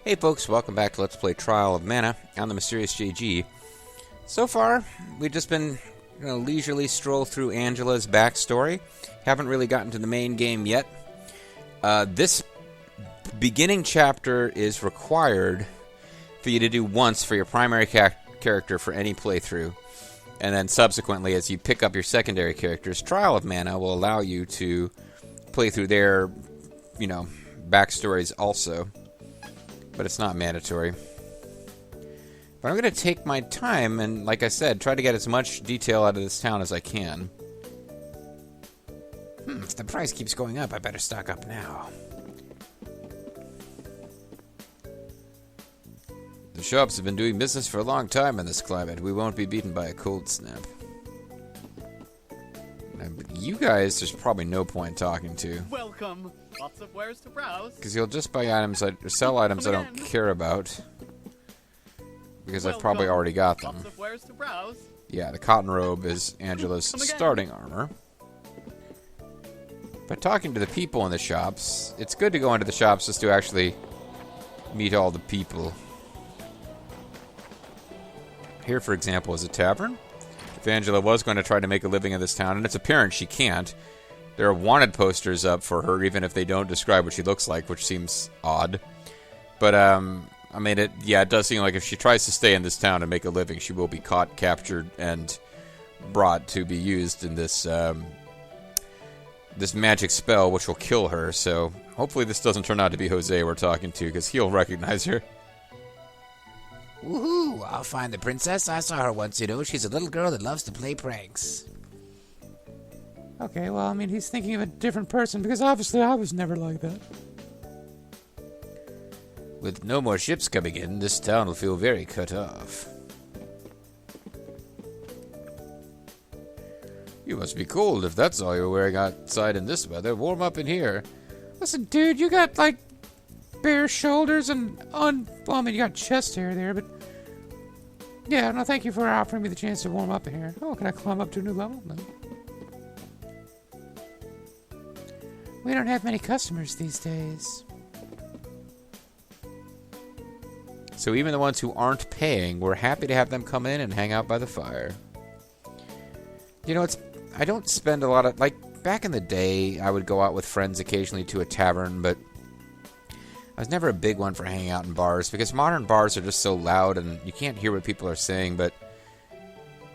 Hey folks, welcome back to Let's Play Trial of Mana. I'm the Mysterious JG. So far, we've just been leisurely stroll through Angela's backstory. Haven't really gotten to the main game yet. This beginning chapter is required for you to do once for your primary character for any playthrough. And then subsequently, as you pick up your secondary characters, Trial of Mana will allow you to play through their, backstories also. But it's not mandatory. But I'm going to take my time and, like I said, try to get as much detail out of this town as I can. If the price keeps going up, I better stock up now. The shops have been doing business for a long time in this climate. We won't be beaten by a cold snap. Now, you guys, there's probably no point talking to. Welcome. Lots of wares to browse. Because you'll just buy items, or sell items I don't care about. Because I've probably already got them. Lots of wares to browse. Yeah, the cotton robe is Angela's starting armor. But talking to the people in the shops, it's good to go into the shops just to actually meet all the people. Here, for example, is a tavern. If Angela was going to try to make a living in this town, and it's apparent she can't, there are wanted posters up for her, even if they don't describe what she looks like, which seems odd. But, it does seem like if she tries to stay in this town and make a living, she will be caught, captured, and brought to be used in this, this magic spell, which will kill her. So, hopefully this doesn't turn out to be José we're talking to, because he'll recognize her. Woohoo! I'll find the princess. I saw her once, She's a little girl that loves to play pranks. Okay, well, he's thinking of a different person, because obviously I was never like that. With no more ships coming in, this town will feel very cut off. You must be cold if that's all you're wearing outside in this weather. Warm up in here. Listen, dude, you got, bare shoulders and you got chest hair there, but... Yeah, no, thank you for offering me the chance to warm up in here. Oh, can I climb up to a new level? No. We don't have many customers these days. So even the ones who aren't paying, we're happy to have them come in and hang out by the fire. I don't spend a lot of... back in the day, I would go out with friends occasionally to a tavern, but I was never a big one for hanging out in bars, because modern bars are just so loud and you can't hear what people are saying, but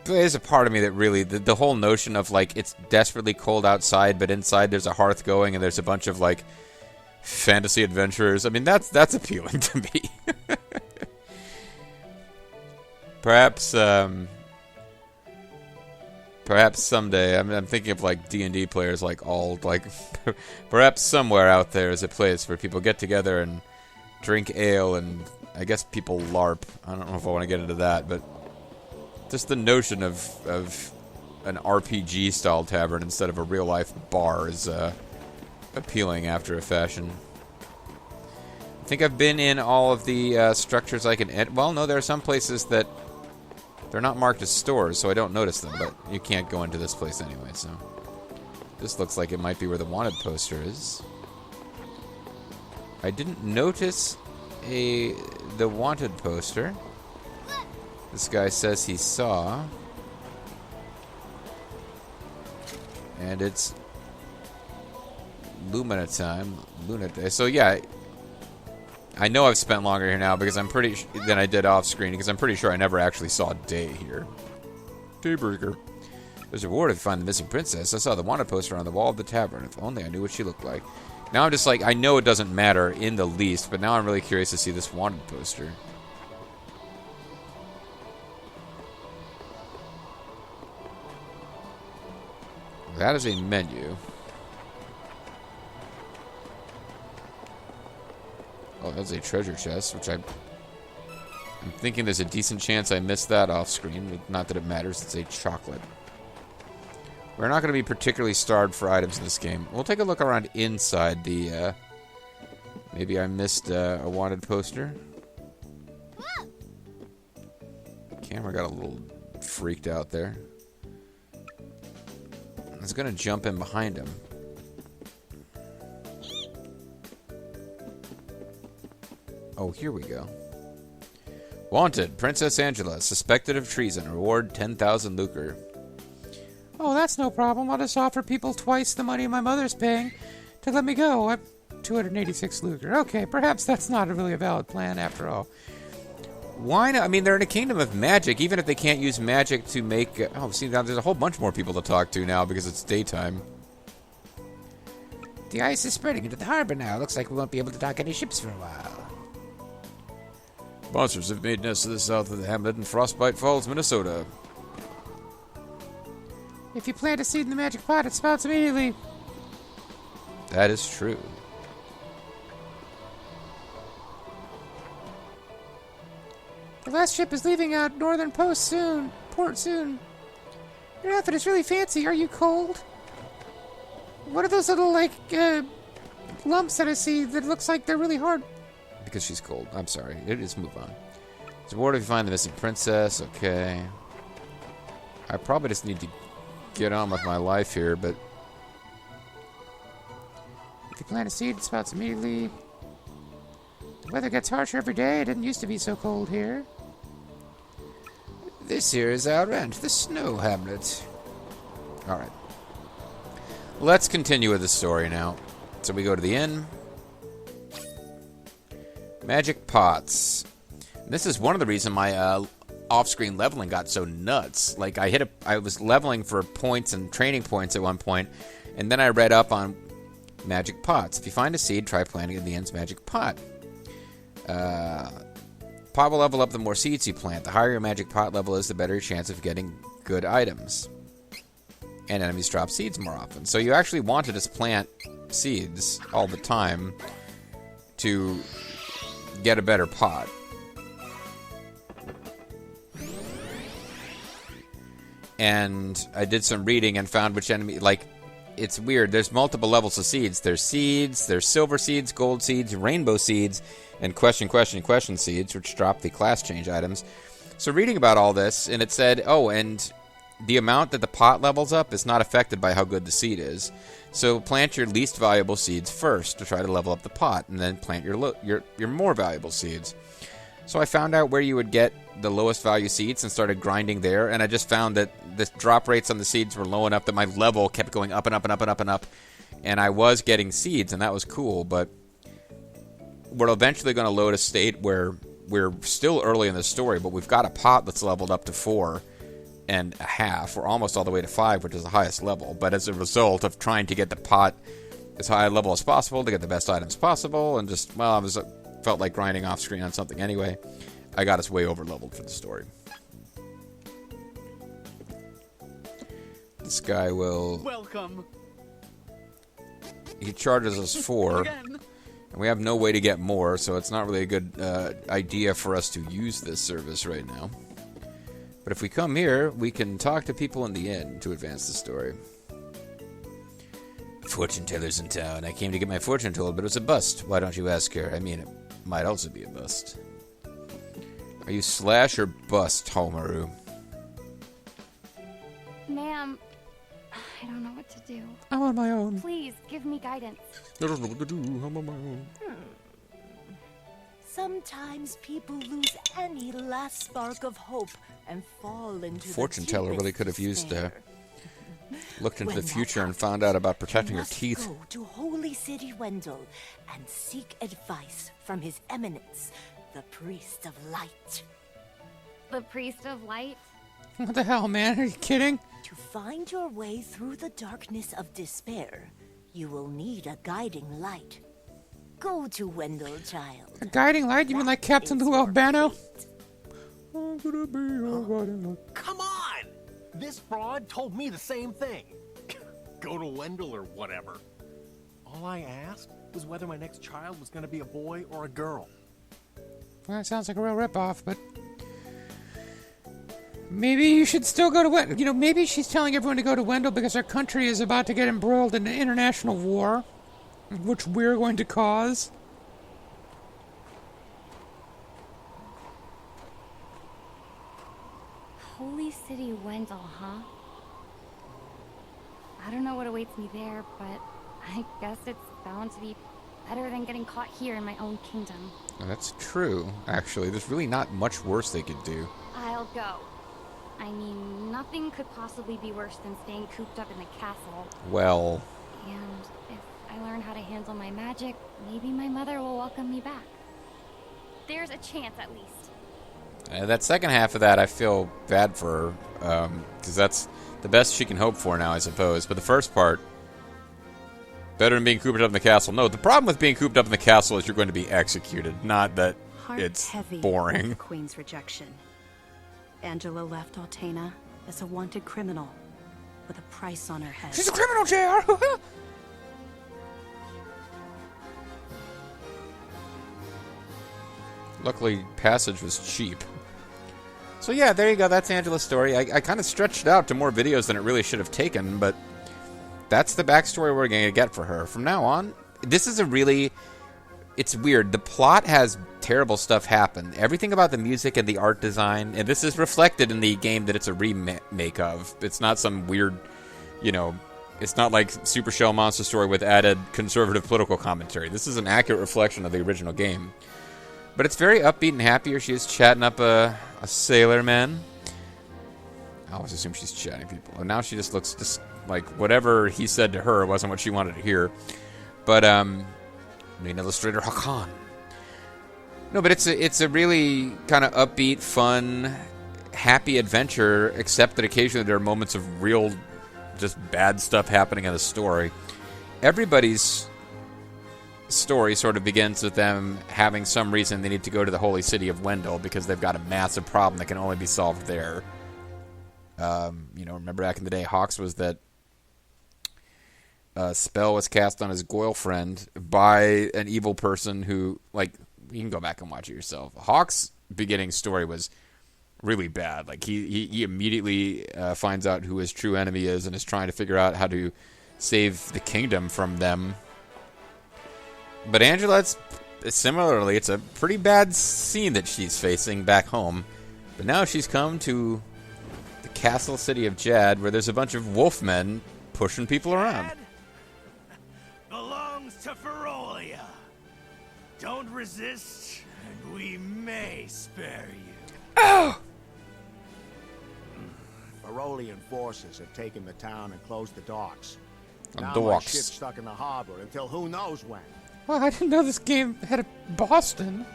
there's a part of me that really, the whole notion of, it's desperately cold outside, but inside there's a hearth going and there's a bunch of, fantasy adventurers. That's appealing to me. Perhaps someday, I'm thinking of, D&D players, perhaps somewhere out there is a place where people get together and drink ale and, I guess, people LARP. I don't know if I want to get into that, but just the notion of an RPG-style tavern instead of a real-life bar is appealing after a fashion. I think I've been in all of the structures I can... Well, no, there are some places that they're not marked as stores, so I don't notice them, but you can't go into this place anyway, so... This looks like it might be where the wanted poster is. I didn't notice the wanted poster. This guy says he saw. And it's Lumina time. Luna Day. So yeah, I know I've spent longer here now because I'm pretty than I did off screen, because I'm pretty sure I never actually saw Day here. Dayburger. There's a reward if you find the missing princess. I saw the wanted poster on the wall of the tavern. If only I knew what she looked like. Now I'm just I know it doesn't matter in the least, but now I'm really curious to see this wanted poster. That is a menu. Oh, that's a treasure chest, which I'm thinking there's a decent chance I missed that off screen. Not that it matters, it's a chocolate. We're not going to be particularly starved for items in this game. We'll take a look around inside the, maybe I missed a wanted poster. Camera got a little freaked out there. I was going to jump in behind him. Oh, here we go. Wanted, Princess Angela, suspected of treason. Reward 10,000 lucre. Oh, that's no problem. I'll just offer people twice the money my mother's paying to let me go. I'm 286 lucre. Okay, perhaps that's not really a valid plan after all. Why not? I mean, they're in a kingdom of magic. Even if they can't use magic to make... Oh, see, now there's a whole bunch more people to talk to now because it's daytime. The ice is spreading into the harbor now. Looks like we won't be able to dock any ships for a while. Monsters have made nests to the south of the hamlet in Frostbite Falls, Minnesota. If you plant a seed in the magic pot, it sprouts immediately. That is true. The last ship is leaving out northern port soon. Your outfit is really fancy. Are you cold? What are those little, lumps that I see that looks like they're really hard? Because she's cold. I'm sorry. Just move on. It's a reward if you find the missing princess. Okay. I probably just need to get on with my life here, but... If you plant a seed, it sprouts immediately. The weather gets harsher every day. It didn't used to be so cold here. This here is our rent, the Snow Hamlet. Alright. Let's continue with the story now. So we go to the inn. Magic pots. This is one of the reasons my off-screen leveling got so nuts. Like, I was leveling for points and training points at one point, and then I read up on magic pots. If you find a seed, try planting it in the inn's magic pot. Pot will level up the more seeds you plant. The higher your magic pot level is, the better your chance of getting good items. And enemies drop seeds more often. So you actually want to just plant seeds all the time to get a better pot. And I did some reading and found which enemy... Like, it's weird. There's multiple levels of seeds. There's silver seeds, gold seeds, rainbow seeds, and question seeds, which drop the class change items. So reading about all this, and it said, oh, and the amount that the pot levels up is not affected by how good the seed is. So plant your least valuable seeds first to try to level up the pot, and then plant your more valuable seeds. So I found out where you would get the lowest value seeds and started grinding there, and I just found that the drop rates on the seeds were low enough that my level kept going up and up and up and up and up, and I was getting seeds, and that was cool, but we're eventually going to load a state where we're still early in the story, but we've got a pot that's leveled up to 4.5. We're almost all the way to 5, which is the highest level, but as a result of trying to get the pot as high a level as possible to get the best items possible, and just, well, felt like grinding off screen on something anyway, I got us way over leveled for the story. This guy will... Welcome. He charges us 4. Again. And we have no way to get more, so it's not really a good idea for us to use this service right now. But if we come here, we can talk to people in the inn to advance the story. Fortune teller's in town. I came to get my fortune told, but it was a bust. Why don't you ask her? I mean, it might also be a bust. Are you slash or bust, Homaru? Ma'am, I don't know what to do. I'm on my own. Please, give me guidance. I don't know what to do. I'm on my own. Sometimes people lose any last spark of hope and fall into Fortune the teller really deepest could have used despair. looked into When the that future and happens, found out about you protecting her must teeth. Go to Holy City Wendell and seek advice from His Eminence, the Priest of Light. The Priest of Light? What the hell, man? Are you kidding? To find your way through the darkness of despair, you will need a guiding light. Go to Wendell, child. A guiding light? You mean like Captain Is Lou your Albano? fate. Come on! This fraud told me the same thing. Go to Wendell or whatever. All I asked was whether my next child was going to be a boy or a girl. Well, that sounds like a real ripoff, but... Maybe you should still go to Wendell. You know, maybe she's telling everyone to go to Wendell because our country is about to get embroiled in an international war, which we're going to cause. Holy City Wendell, huh? I don't know what awaits me there, but I guess it's bound to be Better than getting caught here in my own kingdom. Now, that's true, actually. There's really not much worse they could do. I'll go. I mean, nothing could possibly be worse than staying cooped up in the castle. Well, And if I learn how to handle my magic, maybe my mother will welcome me back. There's a chance, at least. that second half of that, I feel bad for her, because that's the best she can hope for now, I suppose. But the first part, better than being cooped up in the castle. No, the problem with being cooped up in the castle is you're going to be executed, not that Heart it's heavy boring. with Queen's rejection. Angela left Altena as a wanted criminal with a price on her head. She's a criminal, JR! Luckily, passage was cheap. So yeah, there you go. That's Angela's story. I kind of stretched it out to more videos than it really should have taken, but that's the backstory we're going to get for her. From now on, this is a really... It's weird. The plot has terrible stuff happen. Everything about the music and the art design, and this is reflected in the game that it's a remake of. It's not some weird, it's not like Super Shell Monster Story with added conservative political commentary. This is an accurate reflection of the original game. But it's very upbeat and happy. She is chatting up a sailor man. I always assume she's chatting people. And now she just looks just like whatever he said to her wasn't what she wanted to hear. But, main illustrator Hakan. No, but it's a really kind of upbeat, fun, happy adventure, except that occasionally there are moments of real, just bad stuff happening in the story. Everybody's story sort of begins with them having some reason they need to go to the holy city of Wendell because they've got a massive problem that can only be solved there. Remember back in the day, Hawks was that spell was cast on his girlfriend by an evil person who, like, you can go back and watch it yourself. Hawk's beginning story was really bad. Like, he immediately finds out who his true enemy is and is trying to figure out how to save the kingdom from them. But Angela, similarly, it's a pretty bad scene that she's facing back home. But now she's come to the castle city of Jad, where there's a bunch of wolfmen pushing people around. Belongs to Ferolia. Don't resist, and we may spare you. Oh! Ferolian forces have taken the town and closed the docks. Now my Docks. ship's stuck in the harbor until who knows when. Well, I didn't know this game had a Boston.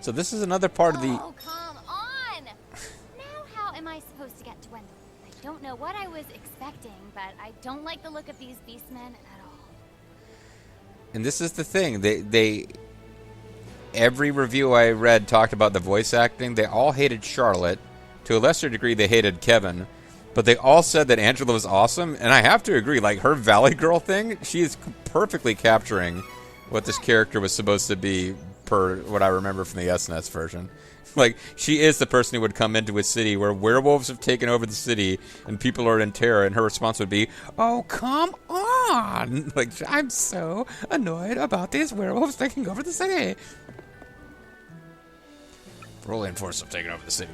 So this is another part of the... Oh, come on! Now how am I supposed to get to Wendell? I don't know what I was expecting, but I don't like the look of these Beastmen at all. And this is the thing. They every review I read talked about the voice acting. They all hated Charlotte. To a lesser degree, they hated Kevin. But they all said that Angela was awesome, and I have to agree. Like, her Valley Girl thing, she is perfectly capturing what this character was supposed to be per what I remember from the SNES version. Like, she is the person who would come into a city where werewolves have taken over the city and people are in terror, and her response would be, "Oh, come on!" Like, I'm so annoyed about these werewolves taking over the city. Ferolian forces have taken over the city.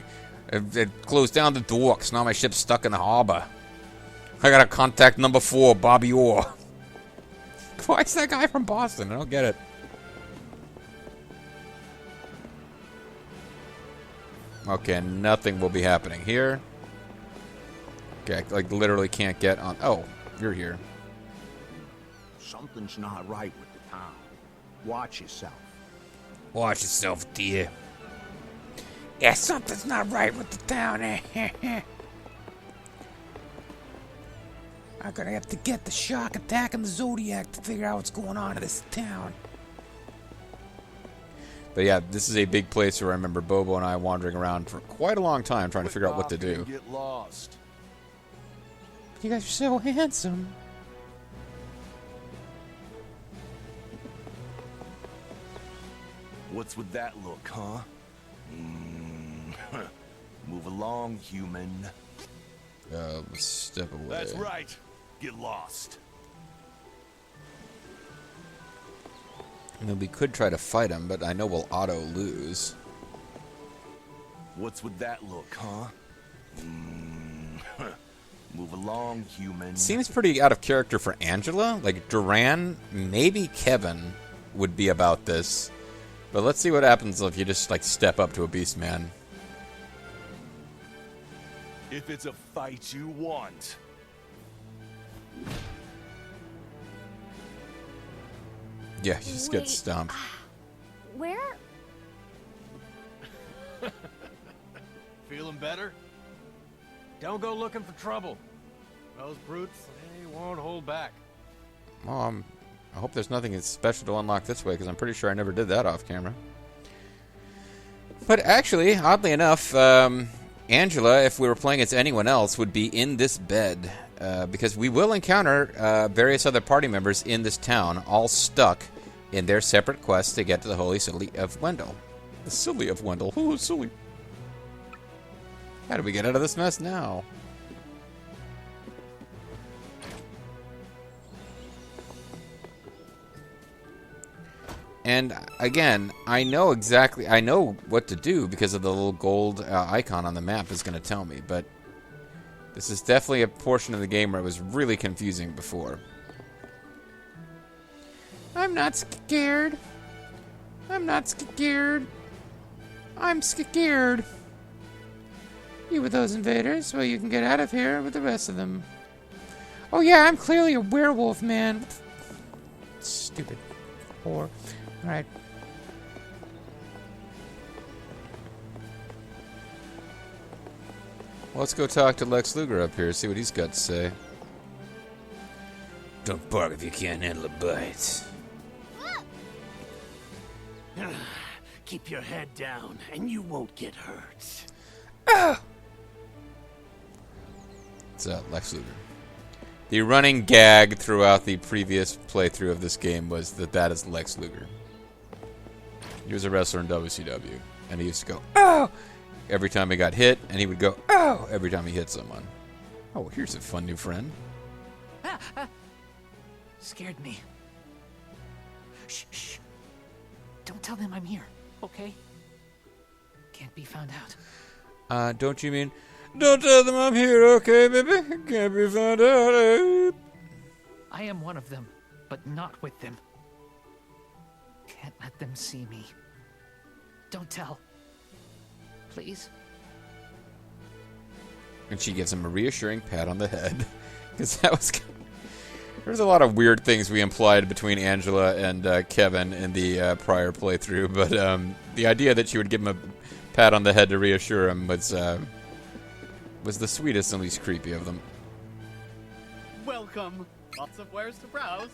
It closed down the docks. Now my ship's stuck in the harbor. I gotta contact number 4, Bobby Orr. Why is that guy from Boston? I don't get it. Okay, nothing will be happening here. Okay, I, like, literally can't get on... Oh, you're here. Something's not right with the town. Watch yourself. Watch yourself, dear. Yeah, something's not right with the town. I'm gonna have to get the shock attack and the Zodiac to figure out what's going on in this town. But yeah, this is a big place where I remember Bobo and I wandering around for quite a long time trying to figure out what to do. Get lost. You guys are so handsome. What's with that look, huh? Move along, human. Step away. That's right. Get lost. I mean, we could try to fight him, but I know we'll auto lose. What's with that look, huh? Move along, human. Seems pretty out of character for Angela. Like, Duran, maybe Kevin would be about this. But let's see what happens if you just, like, step up to a Beastman. If it's a fight you want. Yeah, you just get stomped. Where? Feeling better? Don't go looking for trouble. Those brutes, they won't hold back. Well, I hope there's nothing special to unlock this way, because I'm pretty sure I never did that off camera. But actually, oddly enough, Angela, if we were playing as anyone else, would be in this bed. Because we will encounter various other party members in this town, all stuck in their separate quests to get to the Holy City of Wendell. The City of Wendell. Oh, silly. How do we get out of this mess now? And again, I know what to do because of the little gold icon on the map is going to tell me, but this is definitely a portion of the game where it was really confusing before. I'm not scared. I'm not scared. I'm scared. You with those invaders? Well, you can get out of here with the rest of them. Oh yeah, I'm clearly a werewolf, man. Stupid whore. Alright. Well, let's go talk to Lex Luger up here, see what he's got to say. Don't bark if you can't handle a bite. Keep your head down, and you won't get hurt. It's Lex Luger. The running gag throughout the previous playthrough of this game was that is Lex Luger. He was a wrestler in WCW, and he used to go, "Oh!" every time he got hit, and he would go, "Oh!" every time he hit someone. Oh, here's a fun new friend. Scared me. Shh, shh. Don't tell them I'm here, okay? Can't be found out. Don't you mean, don't tell them I'm here, okay, baby? Can't be found out, eh? I am one of them, but not with them. Can't let them see me. Don't tell. Please? And she gives him a reassuring pat on the head. Because that was... There's a lot of weird things we implied between Angela and Kevin in the prior playthrough, but the idea that she would give him a pat on the head to reassure him was the sweetest and least creepy of them. Welcome. Lots of wares to browse.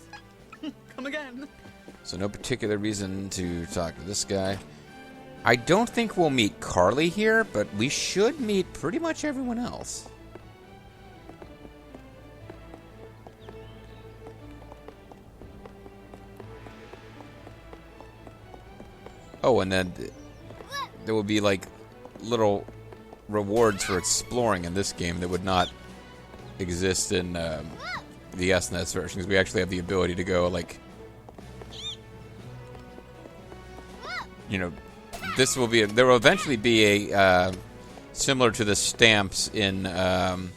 Come again. So no particular reason to talk to this guy. I don't think we'll meet Carly here, but we should meet pretty much everyone else. Oh, and then there will be like little rewards for exploring in this game that would not exist in the SNES version, because we actually have the ability to go like, you know, this will be there will eventually be a similar to the stamps in oh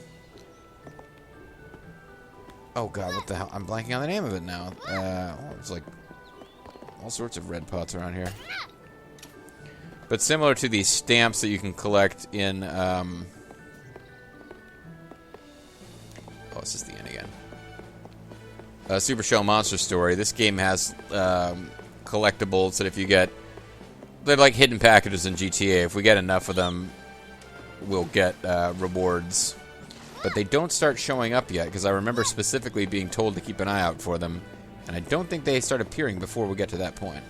god, what the hell, I'm blanking on the name of it now. It's like all sorts of red pots around here. But similar to the stamps that you can collect in oh, this is the end again. Super Shell Monster Story. This game has collectibles that if you get, they're like hidden packages in GTA. If we get enough of them, we'll get rewards. But they don't start showing up yet, because I remember specifically being told to keep an eye out for them, and I don't think they start appearing before we get to that point.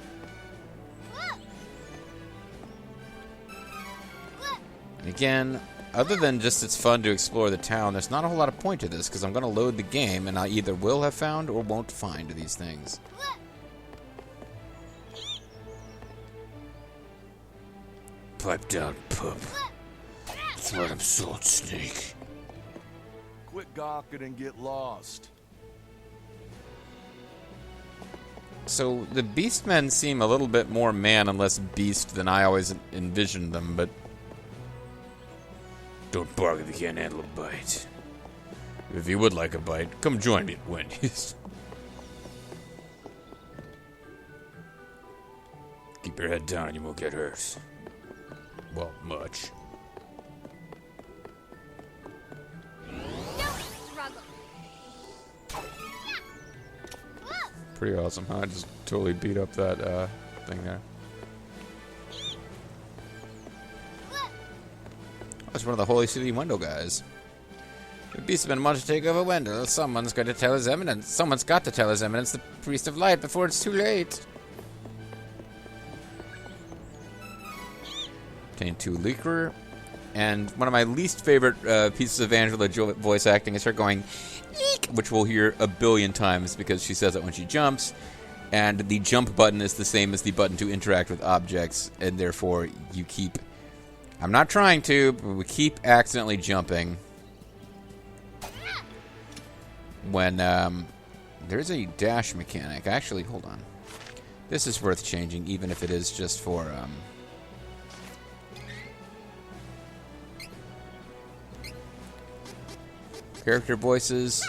And again, other than just it's fun to explore the town, there's not a whole lot of point to this, because I'm going to load the game, and I either will have found or won't find these things. Pipe down, pup. That's why I'm Salt Snake. Quit gawking and get lost. So the Beastmen seem a little bit more man and less beast than I always envisioned them, but don't bark if you can't handle a bite. If you would like a bite, come join me at Wendy's. Keep your head down and you won't get hurt. Well, much. Pretty awesome, huh? I just totally beat up that thing there. That's one of the Holy City Wendell guys. The Beastmen want to take over Wendell. Someone's got to tell His Eminence. Someone's got to tell His Eminence, the Priest of Light, before it's too late. Obtain 2 Leaker. And one of my least favorite pieces of Angela voice acting is her going, eek, which we'll hear a billion times because she says it when she jumps. And the jump button is the same as the button to interact with objects, and therefore you keep... I'm not trying to, but we keep accidentally jumping when there's a dash mechanic. Actually, hold on. This is worth changing, even if it is just for... character voices.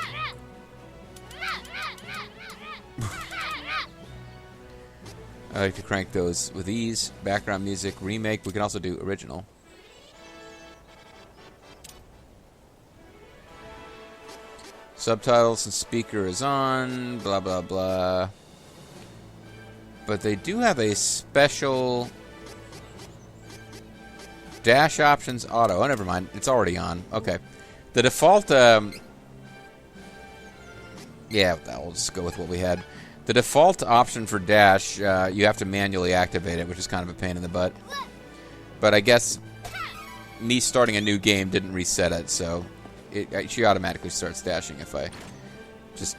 I like to crank those with ease. Background music, remake. We can also do original. Subtitles and speaker is on. Blah, blah, blah. But they do have a special... dash options auto. Oh, never mind. It's already on. Okay. The default... yeah, I'll just go with what we had. The default option for dash, you have to manually activate it, which is kind of a pain in the butt. But I guess me starting a new game didn't reset it, so she automatically starts dashing if I just...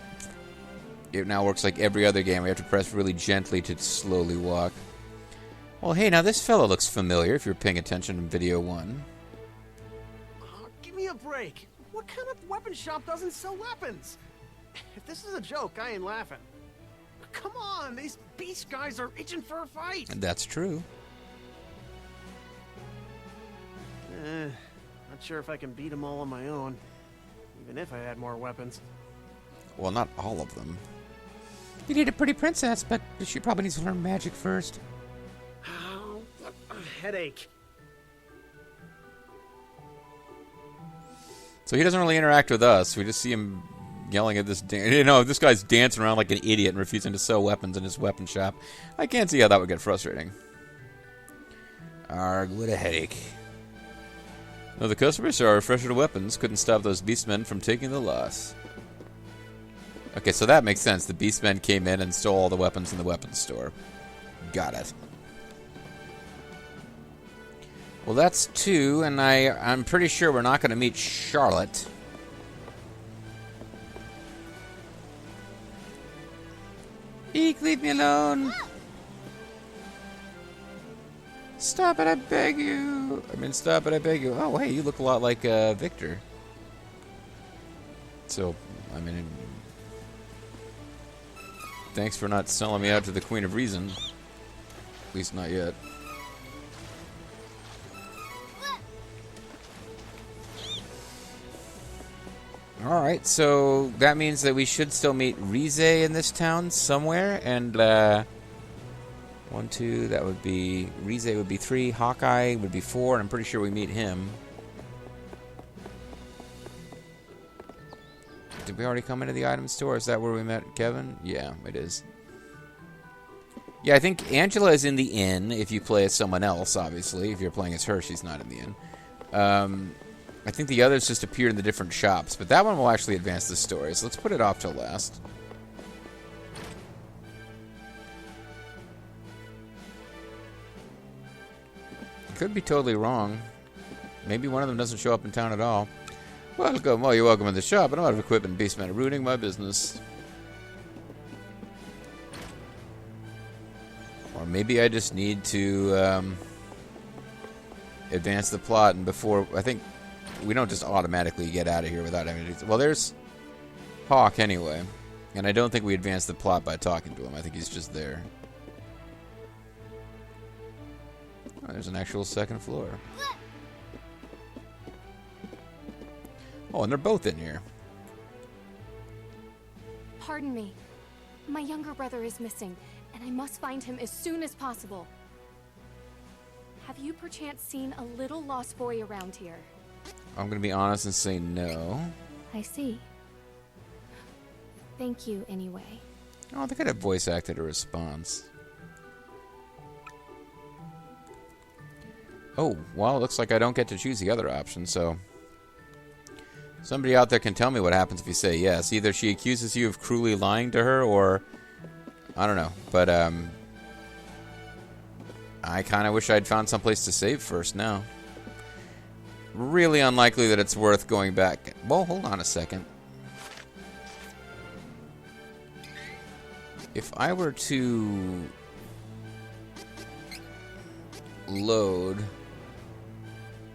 It now works like every other game. We have to press really gently to slowly walk. Well, hey, now this fellow looks familiar if you're paying attention in video 1. Give me a break. What kind of weapon shop doesn't sell weapons? If this is a joke, I ain't laughing. Come on, these beast guys are itching for a fight. And that's true. Not sure if I can beat them all on my own, even if I had more weapons. Well, not all of them. You need a pretty princess, but she probably needs to learn magic first. Oh, a headache. So he doesn't really interact with us. We just see him yelling at this... this guy's dancing around like an idiot and refusing to sell weapons in his weapon shop. I can't see how that would get frustrating. Arg, what a headache. No, the customers are fresher to weapons. Couldn't stop those beastmen from taking the loss. Okay, so that makes sense. The beastmen came in and stole all the weapons in the weapons store. Got it. Well, that's 2, and I'm pretty sure we're not going to meet Charlotte. Eek, leave me alone. Stop it, I beg you. Stop it, I beg you. Oh, hey, you look a lot like Victor. So, thanks for not selling me out to the Queen of Reason. At least not yet. Alright, so that means that we should still meet Rize in this town somewhere, and 1, 2, that would be... Rize would be 3, Hawkeye would be 4, and I'm pretty sure we meet him. Did we already come into the item store? Is that where we met Kevin? Yeah, it is. Yeah, I think Angela is in the inn if you play as someone else, obviously. If you're playing as her, she's not in the inn. I think the others just appear in the different shops, but that one will actually advance the story, so let's put it off till last. Could be totally wrong. Maybe one of them doesn't show up in town at all. Welcome. Well, you're welcome in the shop, but I'm out of equipment. Beastmen are ruining my business. Or maybe I just need to advance the plot, and before... I think we don't just automatically get out of here without having to... Well, there's Hawk anyway, and I don't think we advance the plot by talking to him. I think he's just there. Oh, there's an actual second floor. Oh, and they're both in here. Pardon me. My younger brother is missing, and I must find him as soon as possible. Have you perchance seen a little lost boy around here? I'm going to be honest and say no. I see. Thank you anyway. Oh, they could have voice acted a response. Oh, well, it looks like I don't get to choose the other option, so... Somebody out there can tell me what happens if you say yes. Either she accuses you of cruelly lying to her, or... I don't know, but, I kind of wish I'd found someplace to save first now. Really unlikely that it's worth going back. Well, hold on a second. If I were to load,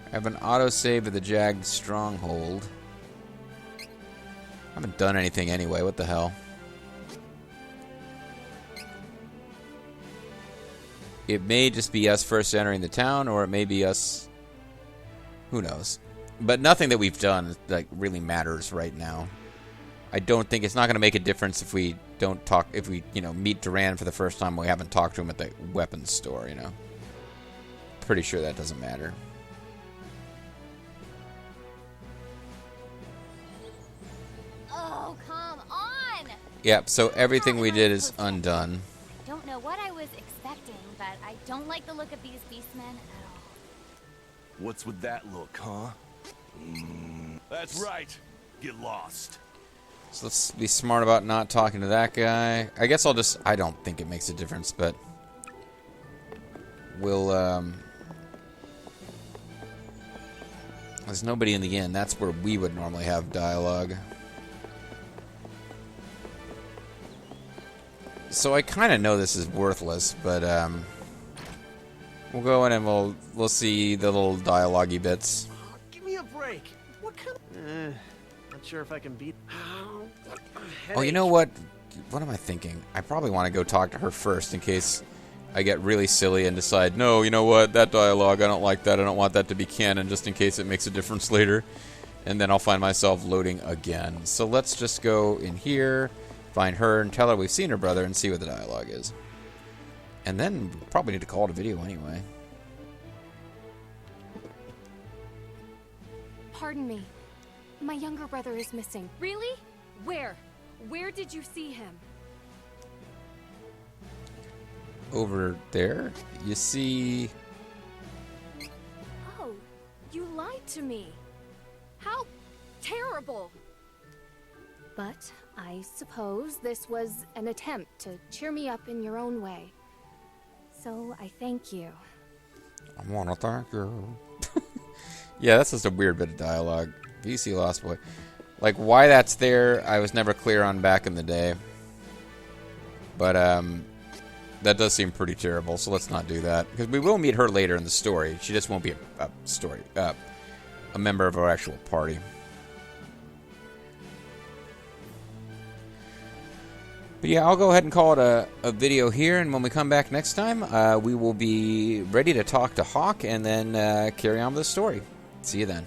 I have an autosave of the Jagged Stronghold. I haven't done anything anyway, what the hell? It may just be us first entering the town, or it may be us... Who knows? But nothing that we've done like really matters right now. I don't think it's not going to make a difference if we don't talk, if we, meet Duran for the first time and we haven't talked to him at the weapons store, Pretty sure that doesn't matter. Oh, come on! Yep, so everything we did is undone. I don't know what I was expecting, but I don't like the look of these Beastmen at all. What's with that look, huh? That's right. Get lost. So let's be smart about not talking to that guy. I guess I don't think it makes a difference, but we'll, there's nobody in the inn. That's where we would normally have dialogue. So I kind of know this is worthless, but, we'll go in and we'll see the little dialogue-y bits. Give me a break. What kind of... not sure if I can beat... Oh, you know what? What am I thinking? I probably want to go talk to her first in case I get really silly and decide, no, you know what? That dialogue, I don't like that. I don't want that to be canon just in case it makes a difference later. And then I'll find myself loading again. So let's just go in here, find her, and tell her we've seen her brother and see what the dialogue is. And then we'll probably need to call it a video anyway. Pardon me. My younger brother is missing. Really? Where? Where did you see him? Over there, you see... Oh, you lied to me. How terrible. But I suppose this was an attempt to cheer me up in your own way. So I thank you. I want to thank you. Yeah, that's just a weird bit of dialogue. VC Lost Boy. Like, why that's there, I was never clear on back in the day. But, that does seem pretty terrible, so let's not do that. Because we will meet her later in the story. She just won't be a member of our actual party. But yeah, I'll go ahead and call it a video here, and when we come back next time, we will be ready to talk to Hawk and then carry on with the story. See you then.